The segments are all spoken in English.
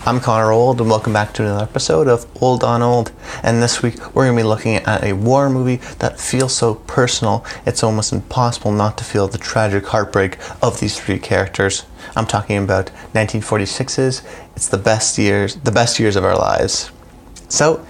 I'm Connor Old, and welcome back to another episode of Old on Old. And this week, we're going to be looking at a war movie that feels so personal, it's almost impossible not to feel the tragic heartbreak of these three characters. I'm talking about 1946's It's the Best Years of Our Lives. So,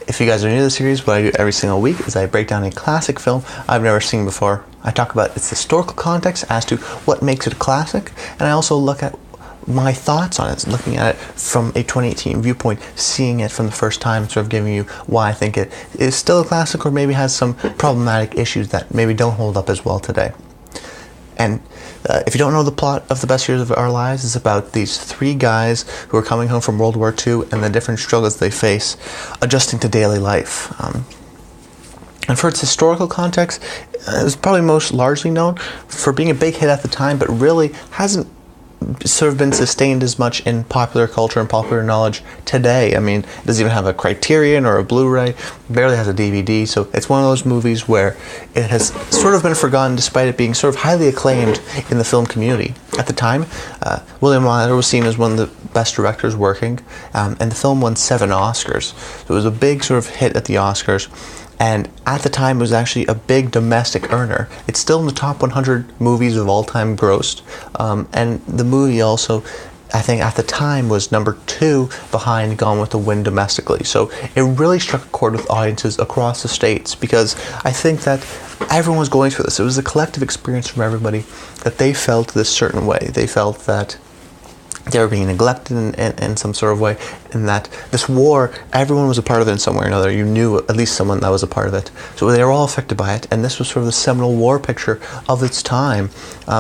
if you guys are new to the series, what I do every single week is I break down a classic film I've never seen before. I talk about its historical context as to what makes it a classic, and I also look at my thoughts on it, looking at it from a 2018 viewpoint, seeing it from the first time, sort of giving you why I think it is still a classic or maybe has some problematic issues that maybe don't hold up as well today. And if you don't know the plot of The Best Years of Our Lives, it's about these three guys who are coming home from World War II and the different struggles they face adjusting to daily life. And for its historical context, it was probably most largely known for being a big hit at the time, but really hasn't sort of been sustained as much in popular culture and popular knowledge today. I mean, it doesn't even have a Criterion or a Blu-ray, barely has a DVD, so it's one of those movies where it has sort of been forgotten despite it being sort of highly acclaimed in the film community. At the time, William Wyler was seen as one of the best directors working, and the film won 7 Oscars. So it was a big sort of hit at the Oscars. And at the time, it was actually a big domestic earner. It's still in the top 100 movies of all time grossed. And the movie also, I think at the time, was number 2 behind Gone with the Wind domestically. So it really struck a chord with audiences across the states because I think that everyone was going through this. It was a collective experience from everybody that they felt this certain way. They felt that they were being neglected in some sort of way, and that this war, everyone was a part of it in some way or another. You knew at least someone that was a part of it. So they were all affected by it, and this was sort of the seminal war picture of its time,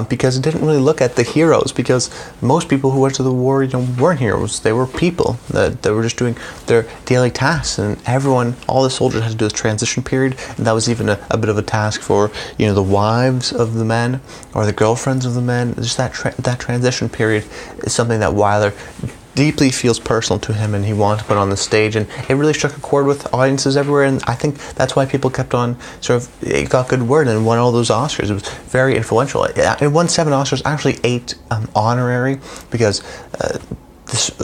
because it didn't really look at the heroes, because most people who went to the war, weren't heroes. They were people that were just doing their daily tasks, and everyone, all the soldiers had to do this transition period, and that was even a bit of a task for, the wives of the men, or the girlfriends of the men. Just that transition period is something that Wyler deeply feels personal to him, and he wanted to put on the stage, and it really struck a chord with audiences everywhere, and I think that's why people kept on it got good word and won all those Oscars. It was very influential. It won 7 Oscars, actually 8 honorary, because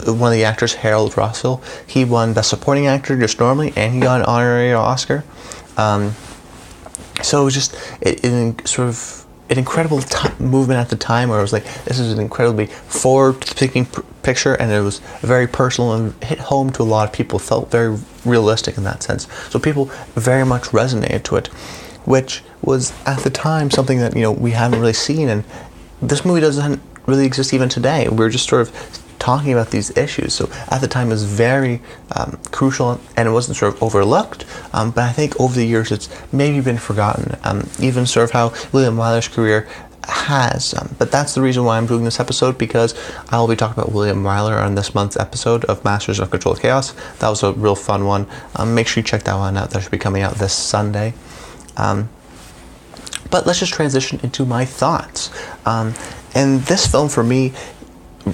one of the actors, Harold Russell, he won Best Supporting Actor just normally, and he got an honorary Oscar. So it was just an incredible movement at the time, where it was like, this is an incredibly forward-thinking picture, and it was very personal and hit home to a lot of people. It felt very realistic in that sense. So people very much resonated to it, which was at the time something that we haven't really seen, and this movie doesn't really exist even today. We're just sort of talking about these issues. So at the time it was very crucial, and it wasn't sort of overlooked, but I think over the years it's maybe been forgotten, even sort of how William Wyler's career has. But that's the reason why I'm doing this episode, because I'll be talking about William Wyler on this month's episode of Masters of Controlled Chaos. That was a real fun one. Make sure you check that one out. That should be coming out this Sunday. But let's just transition into my thoughts. And this film, for me,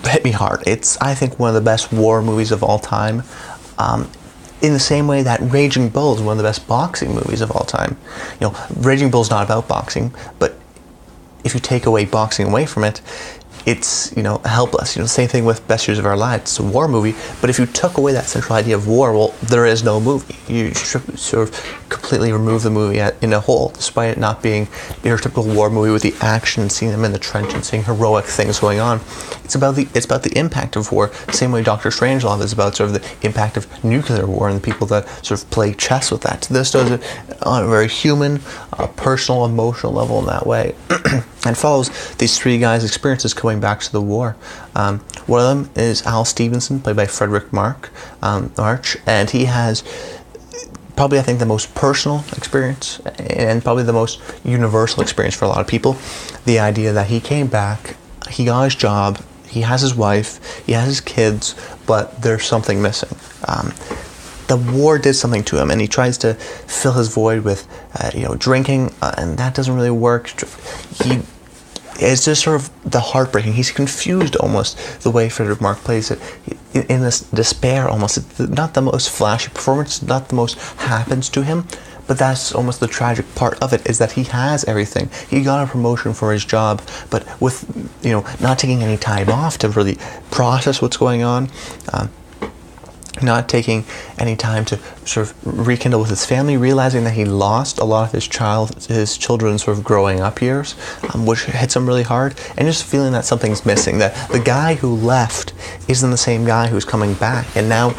hit me hard. It's, I think, one of the best war movies of all time. In the same way that Raging Bull is one of the best boxing movies of all time. Raging Bull is not about boxing, but if you take away boxing away from it, it's helpless. Same thing with Best Years of Our Lives. It's a war movie, but if you took away that central idea of war, well, there is no movie. You sort of completely remove the movie in a whole, despite it not being your typical war movie with the action, seeing them in the trench and seeing heroic things going on. It's about the impact of war. Same way Dr. Strangelove is about sort of the impact of nuclear war and the people that sort of play chess with that. This does it on a very human, personal, emotional level in that way. And follows these three guys' experiences coming back to the war. One of them is Al Stevenson, played by Frederick March, and he has probably, I think, the most personal experience and probably the most universal experience for a lot of people. The idea that he came back, he got his job, he has his wife, he has his kids, but there's something missing. The war did something to him, and he tries to fill his void with, drinking, and that doesn't really work. It's just sort of the heartbreaking. He's confused almost, the way Frederick March plays it, in this despair almost. It's not the most flashy performance, not the most happens to him, But that's almost the tragic part of it, is that he has everything. He got a promotion for his job, but with, not taking any time off to really process what's going on, not taking any time to sort of rekindle with his family, realizing that he lost a lot of his children's sort of growing up years, which hits him really hard, and just feeling that something's missing, that the guy who left isn't the same guy who's coming back, and now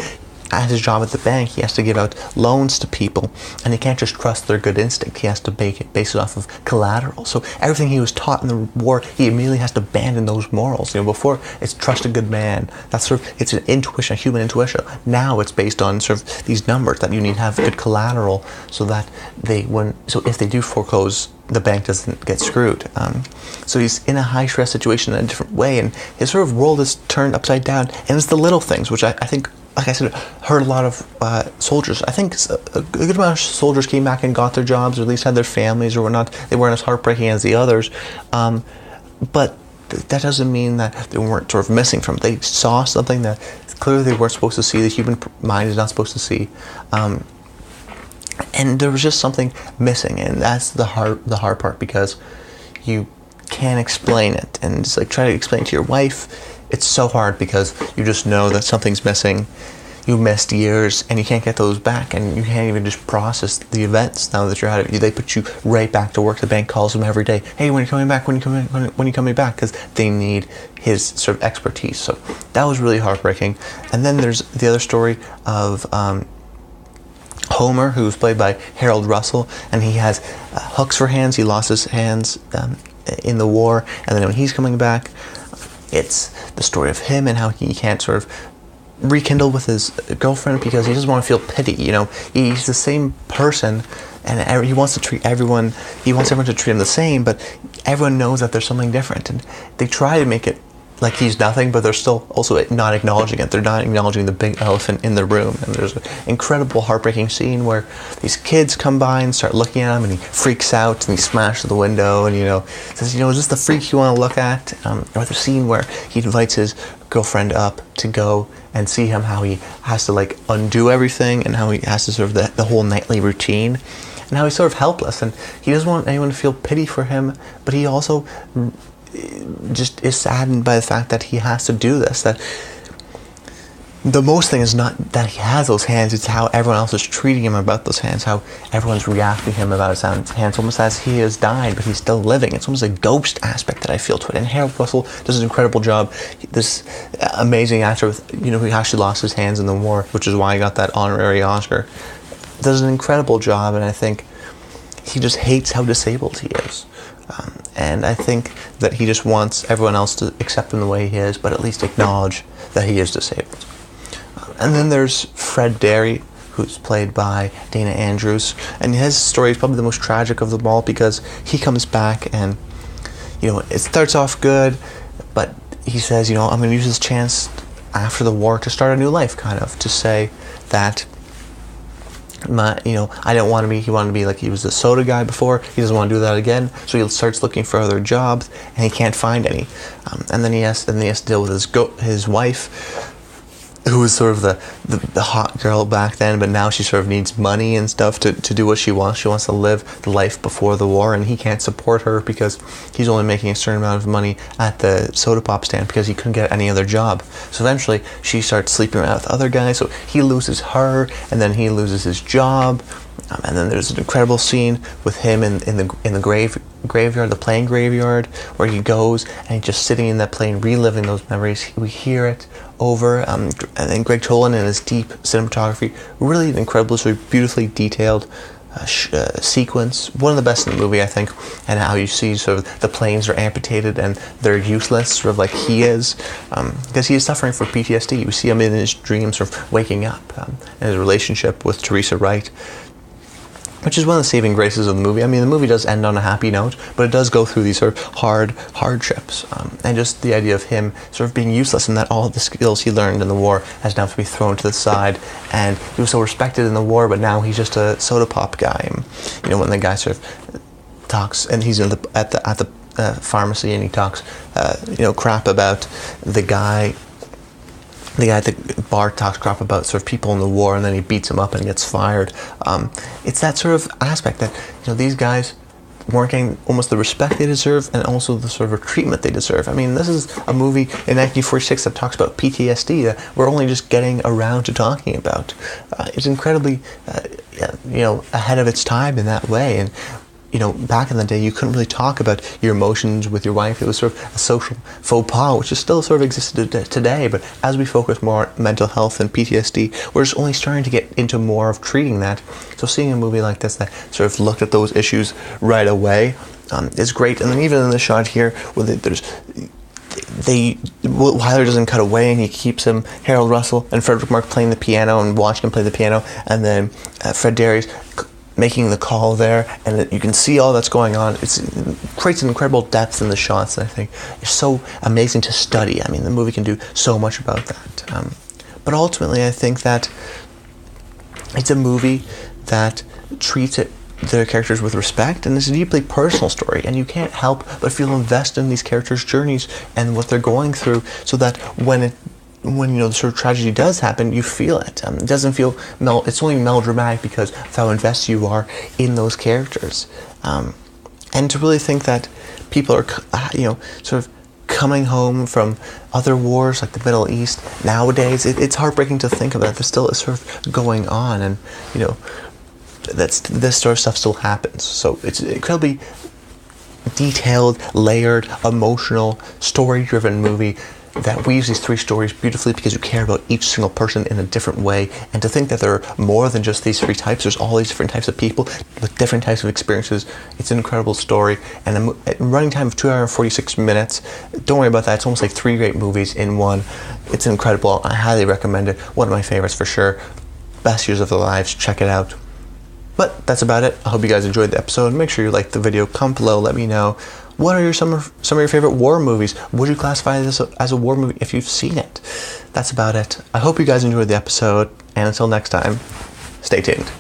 at his job at the bank, he has to give out loans to people, and he can't just trust their good instinct. He has to base it off of collateral. So everything he was taught in the war, he immediately has to abandon those morals. Before, it's trust a good man. That's it's an intuition, a human intuition. Now it's based on sort of these numbers that you need to have good collateral, so that if they do foreclose, the bank doesn't get screwed. So he's in a high stress situation in a different way, and his sort of world is turned upside down. And it's the little things, which I think, like I said, hurt a lot of soldiers. I think a good amount of soldiers came back and got their jobs, or at least had their families or whatnot. They weren't as heartbreaking as the others. But that doesn't mean that they weren't sort of missing from it. They saw something that clearly they weren't supposed to see, the human mind is not supposed to see. And there was just something missing, and that's the hard part, because you can't explain it. And it's like, try to explain it to your wife. It's so hard, because you just know that something's missing. You missed years, and you can't get those back, and you can't even just process the events now that you're out of it. They put you right back to work. The bank calls them every day. Hey, when are you coming back? When are you coming back? Because they need his sort of expertise. So that was really heartbreaking. And then there's the other story of Homer, who's played by Harold Russell, and he has hooks for hands. He lost his hands in the war, and then when he's coming back, it's the story of him and how he can't sort of rekindle with his girlfriend because he doesn't want to feel pity. He's the same person, and he wants to treat everyone. He wants everyone to treat him the same, but everyone knows that there's something different, and they try to make it like he's nothing, but they're still also not acknowledging it. They're not acknowledging the big elephant in the room. And there's an incredible heartbreaking scene where these kids come by and start looking at him, and he freaks out and he smashes the window and says, is this the freak you want to look at? Or the scene where he invites his girlfriend up to go and see him, how he has to undo everything, and how he has to sort of the whole nightly routine, and how he's sort of helpless, and he doesn't want anyone to feel pity for him, but he also just is saddened by the fact that he has to do this. That the most thing is not that he has those hands, it's how everyone else is treating him about those hands, how everyone's reacting to him about his hands, almost as he has died, but he's still living. It's almost a ghost aspect that I feel to it. And Harold Russell does an incredible job. This amazing actor who actually lost his hands in the war, which is why he got that honorary Oscar, does an incredible job, and I think he just hates how disabled he is. And I think that he just wants everyone else to accept him the way he is, but at least acknowledge that he is disabled. And then there's Fred Derry, who's played by Dana Andrews, and his story is probably the most tragic of them all, because he comes back and it starts off good, but he says, I'm going to use this chance after the war to start a new life, kind of, to say that I don't want to be. He wanted to be like he was a soda guy before. He doesn't want to do that again. So he starts looking for other jobs, and he can't find any. And then he has to deal with his wife, who was sort of the hot girl back then, but now she sort of needs money and stuff to do what she wants. She wants to live the life before the war, and he can't support her because he's only making a certain amount of money at the soda pop stand because he couldn't get any other job. So eventually she starts sleeping around with other guys, so he loses her, and then he loses his job. And then there's an incredible scene with him in the graveyard, the plane graveyard, where he goes and he's just sitting in that plane, reliving those memories. We hear it over, and then Greg Tolan and his deep cinematography, really an incredible, sort of beautifully detailed sequence, one of the best in the movie, I think, and how you see sort of the planes are amputated and they're useless, sort of like he is, because he is suffering from PTSD. You see him in his dreams, sort of waking up, and his relationship with Teresa Wright, which is one of the saving graces of the movie. I mean, the movie does end on a happy note, but it does go through these sort of hardships, and just the idea of him sort of being useless, and that all the skills he learned in the war has now to be thrown to the side, and he was so respected in the war, but now he's just a soda pop guy. And, when the guy sort of talks, and he's at the pharmacy, and he talks, crap about the guy the guy at the bar talks crap about sort of people in the war, and then he beats them up and gets fired. It's that sort of aspect that, you know, these guys weren't getting almost the respect they deserve, and also the sort of treatment they deserve. I mean, this is a movie in 1946 that talks about PTSD that we're only just getting around to talking about. It's incredibly, you know, ahead of its time in that way. And you know, back in the day, you couldn't really talk about your emotions with your wife. It was sort of a social faux pas, which is still sort of existed today. But as we focus more on mental health and PTSD, we're just only starting to get into more of treating that. So seeing a movie like this that sort of looked at those issues right away is great. And then even in the shot here, where Wyler doesn't cut away, and he keeps him, Harold Russell and Frederick Mark, playing the piano and watching him play the piano, and then Fred Darius making the call there, and you can see all that's going on. It creates an incredible depth in the shots that I think is so amazing to study. I mean, the movie can do so much about that. But ultimately, I think that it's a movie that treats their characters with respect, and it's a deeply personal story, and you can't help but feel invested in these characters' journeys and what they're going through, so that when you know the sort of tragedy does happen, you feel it. It doesn't feel it's only melodramatic because of how invested you are in those characters. And to really think that people are, you know, sort of coming home from other wars like the Middle East nowadays, it's heartbreaking to think about. This still is sort of going on, and you know, this sort of stuff still happens. So it's incredibly detailed, layered, emotional, story-driven movie that weaves these three stories beautifully because you care about each single person in a different way. And to think that there are more than just these three types, there's all these different types of people with different types of experiences. It's an incredible story, and a running time of 2 hours and 46 minutes. Don't worry about that. It's almost like 3 great movies in one. It's incredible. I highly recommend it. One of my favorites for sure. Best years of their lives. Check it out. But that's about it. I hope you guys enjoyed the episode. Make sure you like the video. Comment below. Let me know. What are some of your favorite war movies? Would you classify this as a war movie if you've seen it? That's about it. I hope you guys enjoyed the episode. And until next time, stay tuned.